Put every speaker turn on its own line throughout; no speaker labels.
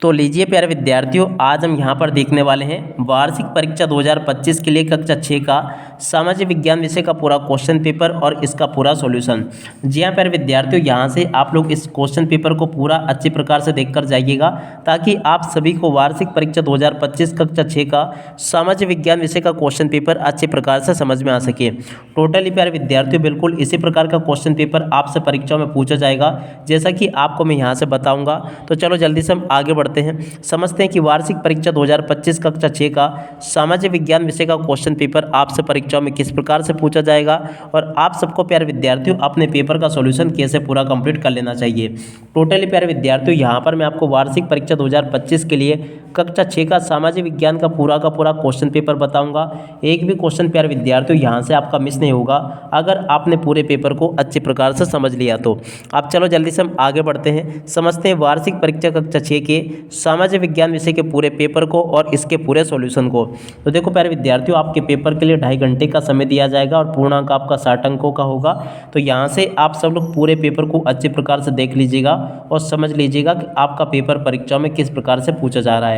तो लीजिए प्यारे विद्यार्थियों, आज हम यहाँ पर देखने वाले हैं वार्षिक परीक्षा 2025 के लिए कक्षा 6 का सामाजिक विज्ञान विषय का पूरा क्वेश्चन पेपर और इसका पूरा सॉल्यूशन। जी हाँ प्यारे विद्यार्थियों, यहाँ से आप लोग इस क्वेश्चन पेपर को पूरा अच्छे प्रकार से देखकर जाइएगा ताकि आप सभी को वार्षिक परीक्षा 2025 कक्षा 6 का सामाजिक विज्ञान विषय का क्वेश्चन पेपर अच्छे प्रकार से समझ में आ सके। टोटली प्यारे विद्यार्थियों बिल्कुल इसी प्रकार का क्वेश्चन पेपर आपसे परीक्षाओं में पूछा जाएगा, जैसा कि आपको मैं यहाँ से बताऊँगा। तो चलो जल्दी से हम आगे बढ़ते हैं, समझते हैं कि वार्षिक परीक्षा 2025 कक्षा 6 का सामाजिक विज्ञान विषय का क्वेश्चन पेपर आपसे परीक्षाओं में किस प्रकार से पूछा जाएगा और आप सबको प्यारे विद्यार्थियों अपने पेपर का सॉल्यूशन कैसे पूरा कंप्लीट कर लेना चाहिए। टोटली प्यारे विद्यार्थियों यहाँ पर मैं आपको वार्षिक परीक्षा 2025 के लिए कक्षा 6 का सामाजिक विज्ञान का पूरा क्वेश्चन पेपर बताऊंगा। एक भी क्वेश्चन प्यारे विद्यार्थियों यहाँ से आपका मिस नहीं होगा अगर आपने पूरे पेपर को अच्छे प्रकार से समझ लिया तो। अब चलो जल्दी से हम आगे बढ़ते हैं, समझते हैं वार्षिक परीक्षा कक्षा 6 के सामाजिक विज्ञान विषय के पूरे पेपर को और इसके पूरे सॉल्यूशन को। तो देखो प्यारे विद्यार्थियों, आपके पेपर के लिए 2.5 घंटे का समय दिया जाएगा और पूर्णांक आपका 60 अंकों का होगा। तो यहाँ से आप सब लोग पूरे पेपर को अच्छे प्रकार से देख लीजिएगा और समझ लीजिएगा कि आपका पेपर परीक्षा में किस प्रकार से पूछा जा रहा है।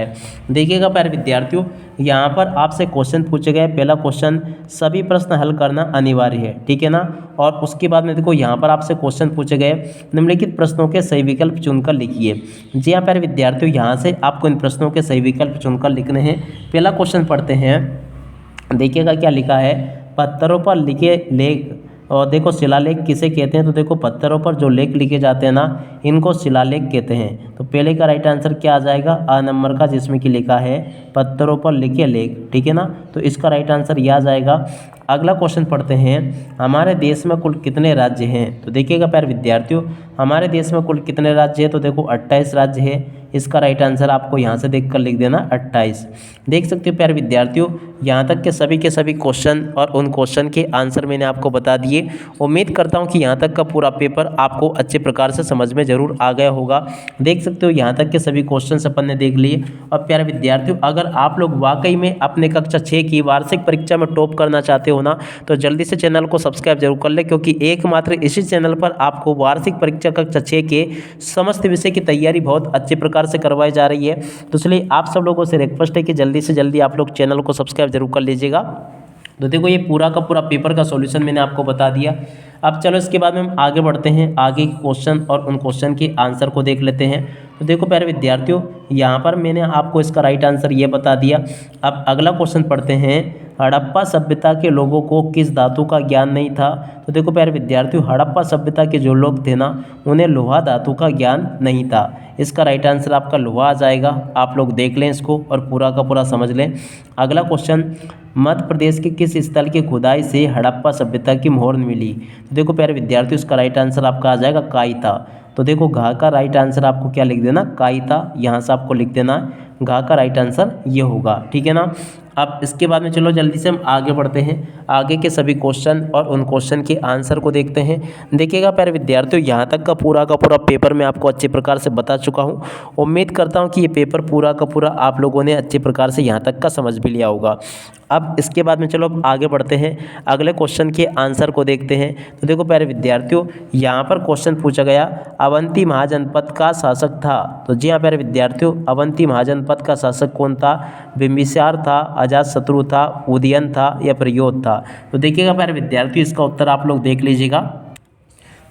देखिएगा प्यारे विद्यार्थियों, यहाँ पर आपसे क्वेश्चन पूछे गए। पहला क्वेश्चन, सभी प्रश्न हल करना अनिवार्य है, ठीक है ना। और उसके बाद में देखो यहाँ पर आपसे क्वेश्चन पूछे गए, निम्नलिखित प्रश्नों के सही विकल्प चुनकर लिखिए। जी हाँ प्यारे विद्यार्थियों, यहाँ से आपको इन प्रश्नों के सही विकल्प चुनकर लिखने हैं। पहला क्वेश्चन पढ़ते हैं, देखिएगा क्या लिखा है। पत्थरों पर लिखे लेख, और देखो शिलालेख किसे कहते हैं, तो देखो पत्थरों पर जो लेख लिखे जाते हैं ना, इनको शिलालेख कहते हैं। तो पहले का राइट आंसर क्या आ जाएगा, आ नंबर का, जिसमें कि लिखा है पत्थरों पर लिखे लेख, ठीक है ना। तो इसका राइट आंसर यह आ जाएगा। अगला क्वेश्चन पढ़ते हैं, हमारे देश में कुल कितने राज्य हैं। तो देखिएगा प्यारे विद्यार्थियों, हमारे देश में कुल कितने राज्य हैं, तो देखो 28 राज्य है। इसका राइट आंसर आपको यहाँ से देखकर लिख देना 28। देख सकते हो प्यारे विद्यार्थियों, यहाँ तक के सभी क्वेश्चन और उन क्वेश्चन के आंसर मैंने आपको बता दिए। उम्मीद करता हूँ कि यहाँ तक का पूरा पेपर आपको अच्छे प्रकार से समझ में जरूर आ गया होगा। देख सकते हो यहाँ तक के सभी क्वेश्चन अपन ने देख लिए। और प्यारे विद्यार्थियों, अगर आप लोग वाकई में अपने कक्षा 6 की वार्षिक परीक्षा में टॉप करना चाहते हो ना, तो जल्दी से चैनल को सब्सक्राइब जरूर कर ले, क्योंकि एकमात्र इसी चैनल पर आपको वार्षिक परीक्षा कक्षा 6 के समस्त विषय की तैयारी बहुत अच्छे प्रकार से करवाई जा रही है। तो इसलिए आप सब लोगों से रिक्वेस्ट है कि जल्दी से जल्दी आप लोग चैनल को सब्सक्राइब जरूर कर लीजिएगा। तो देखो ये पूरा का पूरा पेपर का सॉल्यूशन मैंने आपको बता दिया। अब चलो इसके बाद में हम आगे बढ़ते हैं, आगे के क्वेश्चन और उन क्वेश्चन के आंसर को देख लेते हैं। तो देखो प्यारे विद्यार्थियों, यहाँ पर मैंने आपको इसका राइट आंसर ये बता दिया। अब अगला क्वेश्चन पढ़ते हैं, हड़प्पा सभ्यता के लोगों को किस धातु का ज्ञान नहीं था। तो देखो प्यारे विद्यार्थियों, हड़प्पा सभ्यता के जो लोग थे ना, उन्हें लोहा धातु का ज्ञान नहीं था। इसका राइट आंसर आपका लोहा आ जाएगा। आप लोग देख लें इसको और पूरा का पूरा समझ लें। अगला क्वेश्चन, मध्य प्रदेश के किस स्थल की खुदाई से हड़प्पा सभ्यता की मोहर मिली। तो देखो प्यारे विद्यार्थियों, इसका राइट आंसर आपका आ जाएगा कायता। तो देखो घा का राइट आंसर आपको क्या लिख देना, कायता। यहाँ से आपको लिख देना घा का राइट आंसर ये होगा, ठीक है ना। अब इसके बाद में चलो जल्दी से हम आगे बढ़ते हैं, आगे के सभी क्वेश्चन और उन क्वेश्चन के आंसर को देखते हैं। देखिएगा प्यारे विद्यार्थियों, यहाँ तक का पूरा पेपर मैं आपको अच्छे प्रकार से बता चुका हूँ। उम्मीद करता हूँ कि ये पेपर पूरा का पूरा आप लोगों ने अच्छे प्रकार से यहाँ तक का समझ भी लिया होगा। अब इसके बाद में चलो अब आगे बढ़ते हैं, अगले क्वेश्चन के आंसर को देखते हैं। तो देखो प्यारे विद्यार्थियों, यहाँ पर क्वेश्चन पूछा गया, अवंती महाजनपद का शासक था। तो जी हाँ प्यारे विद्यार्थियों, अवंती महाजनपद का शासक कौन था। बिंबिसार था, अजातशत्रु था, उदयन था या फिर योध था। तो देखिएगा प्यारे विद्यार्थियों, इसका उत्तर आप लोग देख लीजिएगा।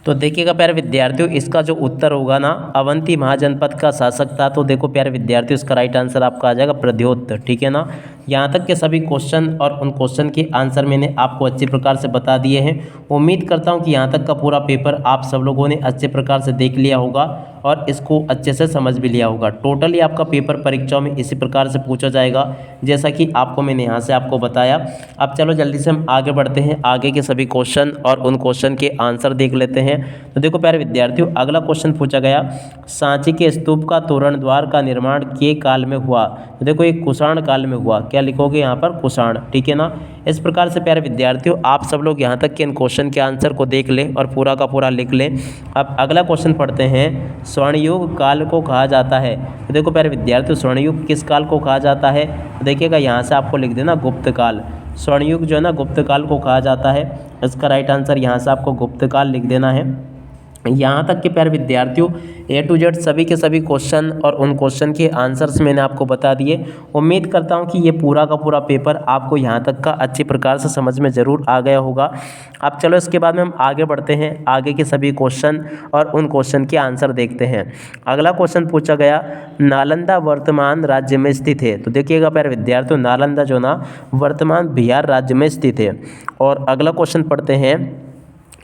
तो देखिएगा प्यारे विद्यार्थियों, इसका जो उत्तर होगा ना, अवंती महाजनपद का शासक था। तो देखो प्यारे विद्यार्थियों, इसका राइट आंसर आपका आ जाएगा प्रद्योत, ठीक है ना। यहाँ तक के सभी क्वेश्चन और उन क्वेश्चन के आंसर मैंने आपको अच्छे प्रकार से बता दिए हैं। उम्मीद करता हूँ कि यहाँ तक का पूरा पेपर आप सब लोगों ने अच्छे प्रकार से देख लिया होगा और इसको अच्छे से समझ भी लिया होगा। टोटली आपका पेपर परीक्षाओं में इसी प्रकार से पूछा जाएगा, जैसा कि आपको मैंने यहाँ से आपको बताया। अब चलो जल्दी से हम आगे बढ़ते हैं, आगे के सभी क्वेश्चन और उन क्वेश्चन के आंसर देख लेते हैं। तो देखो प्यारे विद्यार्थियों, अगला क्वेश्चन पूछा गया, सांची के स्तूप का तोरण द्वार का निर्माण के काल में हुआ। तो देखो एक कुषाण काल में हुआ। क्या लिखोगे यहाँ पर, कुषाण, ठीक है ना। इस प्रकार से प्यारे विद्यार्थियों, आप सब लोग यहाँ तक के इन क्वेश्चन के आंसर को देख लें और पूरा का पूरा लिख लें। अब अगला क्वेश्चन पढ़ते हैं, स्वर्णयुग काल को कहा जाता है। तो देखो प्यारे विद्यार्थियों, स्वर्णयुग किस काल को कहा जाता है। तो देखिएगा यहाँ से आपको लिख देना गुप्त काल। स्वर्णयुग जो है ना, गुप्त काल को कहा जाता है। इसका राइट आंसर यहाँ से आपको गुप्त काल लिख देना है। यहाँ तक के प्यारे विद्यार्थियों ए टू जेड सभी के सभी क्वेश्चन और उन क्वेश्चन के आंसर्स मैंने आपको बता दिए। उम्मीद करता हूँ कि ये पूरा का पूरा पेपर आपको यहाँ तक का अच्छी प्रकार से समझ में ज़रूर आ गया होगा। अब चलो इसके बाद में हम आगे बढ़ते हैं, आगे के सभी क्वेश्चन और उन क्वेश्चन के आंसर देखते हैं। अगला क्वेश्चन पूछा गया, नालंदा वर्तमान राज्य में स्थित है। तो देखिएगा प्यारे विद्यार्थियों, नालंदा जो ना वर्तमान बिहार राज्य में स्थित है। और अगला क्वेश्चन पढ़ते हैं,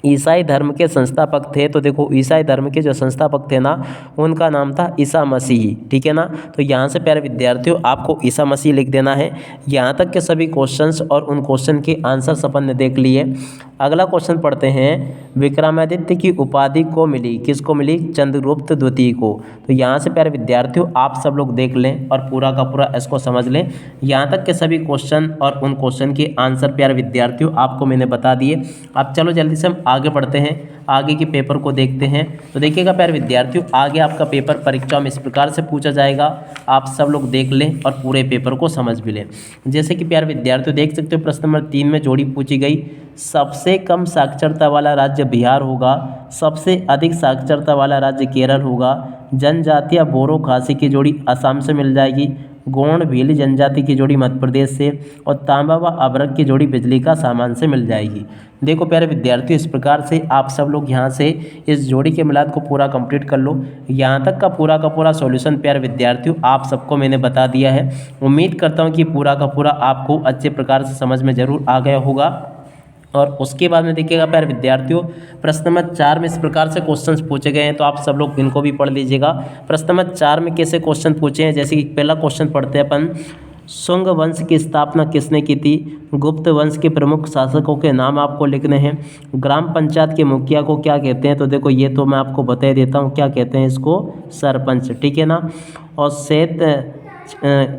ईसाई धर्म के संस्थापक थे। तो देखो ईसाई धर्म के जो संस्थापक थे ना, उनका नाम था ईसा मसीह, ठीक है ना। तो यहाँ से प्यारे विद्यार्थियों आपको ईसा मसीह लिख देना है। यहाँ तक के सभी क्वेश्चंस और उन क्वेश्चन के आंसर अपन ने देख लिए। अगला क्वेश्चन पढ़ते हैं, विक्रमादित्य की उपाधि को मिली, किसको मिली? चंद्रगुप्त द्वितीय को। तो यहाँ से प्यारे विद्यार्थियों आप सब लोग देख लें और पूरा का पूरा इसको समझ लें। यहाँ तक के सभी क्वेश्चन और उन क्वेश्चन के आंसर प्यारे विद्यार्थियों आपको मैंने बता दिए। अब चलो जल्दी से हम आगे बढ़ते हैं, आगे के पेपर को देखते हैं। तो देखिएगा प्यारे विद्यार्थियों, आगे आपका पेपर परीक्षा में इस प्रकार से पूछा जाएगा, आप सब लोग देख लें और पूरे पेपर को समझ भी लें। जैसे कि प्यारे विद्यार्थियों देख सकते हो, प्रश्न नंबर 3 में जोड़ी पूछी गई, सबसे कम साक्षरता वाला राज्य बिहार होगा, सबसे अधिक साक्षरता वाला राज्य केरल होगा, जनजातीय बोरो खासी की जोड़ी असम से मिल जाएगी, गोंड भील जनजाति की जोड़ी मध्य प्रदेश से, और तांबा व अभ्रक की जोड़ी बिजली का सामान से मिल जाएगी। देखो प्यारे विद्यार्थियों, इस प्रकार से आप सब लोग यहाँ से इस जोड़ी के मिलाद को पूरा कंप्लीट कर लो। यहाँ तक का पूरा सॉल्यूशन प्यारे विद्यार्थियों आप सबको मैंने बता दिया है। उम्मीद करता हूँ कि पूरा का पूरा आपको अच्छे प्रकार से समझ में ज़रूर आ गया होगा। और उसके बाद में देखिएगा प्यारे विद्यार्थियों, प्रश्न नंबर 4 में इस प्रकार से क्वेश्चंस पूछे गए हैं, तो आप सब लोग इनको भी पढ़ लीजिएगा। प्रश्न नंबर 4 में कैसे क्वेश्चन पूछे हैं, जैसे कि पहला क्वेश्चन पढ़ते हैं अपन, शुंग वंश की स्थापना किसने की थी? गुप्त वंश के प्रमुख शासकों के नाम आपको लिखने हैं। ग्राम पंचायत के मुखिया को क्या कहते हैं? तो देखो ये तो मैं आपको बता देता हूँ, क्या कहते हैं इसको? सरपंच, ठीक है ना। और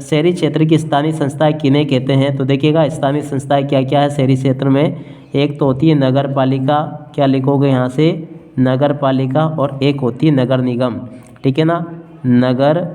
शहरी क्षेत्र की स्थानीय संस्थाएं किन्हें कहते हैं? तो देखिएगा स्थानीय संस्थाएं क्या क्या है शहरी क्षेत्र में, एक तो होती है नगर पालिका, क्या लिखोगे यहाँ से? नगर पालिका, और एक होती है नगर निगम, ठीक है ना, नगर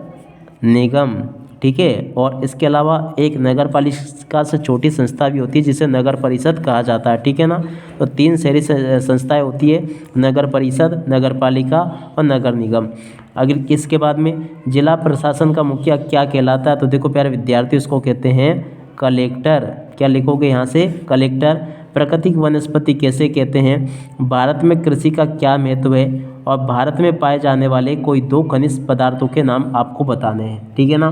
निगम, ठीक है। और इसके अलावा एक नगर पालिका से छोटी संस्था भी होती है जिसे नगर परिषद कहा जाता है, ठीक है ना। तो 3 शहरी संस्थाएं होती है, नगर परिषद, नगर पालिका और नगर निगम। अगर किसके बाद में जिला प्रशासन का मुखिया क्या कहलाता है? तो देखो प्यारे विद्यार्थी इसको कहते हैं कलेक्टर, क्या लिखोगे यहाँ से? कलेक्टर। प्राकृतिक वनस्पति कैसे कहते हैं? भारत में कृषि का क्या महत्व है? और भारत में पाए जाने वाले कोई 2 खनिज पदार्थों के नाम आपको बताने हैं, ठीक है ना।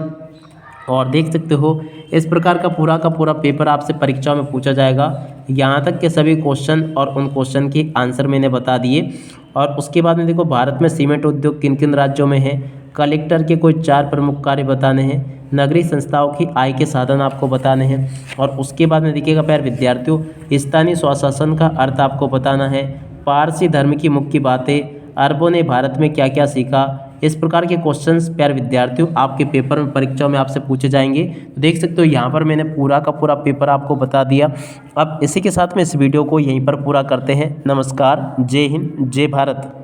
और देख सकते हो इस प्रकार का पूरा पेपर आपसे परीक्षा में पूछा जाएगा। यहाँ तक के सभी क्वेश्चन और उन क्वेश्चन के आंसर मैंने बता दिए। और उसके बाद में देखो, भारत में सीमेंट उद्योग किन किन राज्यों में है? कलेक्टर के कोई 4 प्रमुख कार्य बताने हैं, नगरीय संस्थाओं की आय के साधन आपको बताने हैं। और उसके बाद में देखिएगा प्यारे विद्यार्थियों, स्थानीय स्वशासन का अर्थ आपको बताना है, पारसी धर्म की मुख्य बातें, अरबों ने भारत में क्या क्या सीखा। इस प्रकार के क्वेश्चंस प्यारे विद्यार्थियों आपके पेपर में परीक्षा में आपसे पूछे जाएंगे। तो देख सकते हो यहाँ पर मैंने पूरा का पूरा पेपर आपको बता दिया। अब इसी के साथ में इस वीडियो को यहीं पर पूरा करते हैं। नमस्कार, जय हिंद, जय भारत।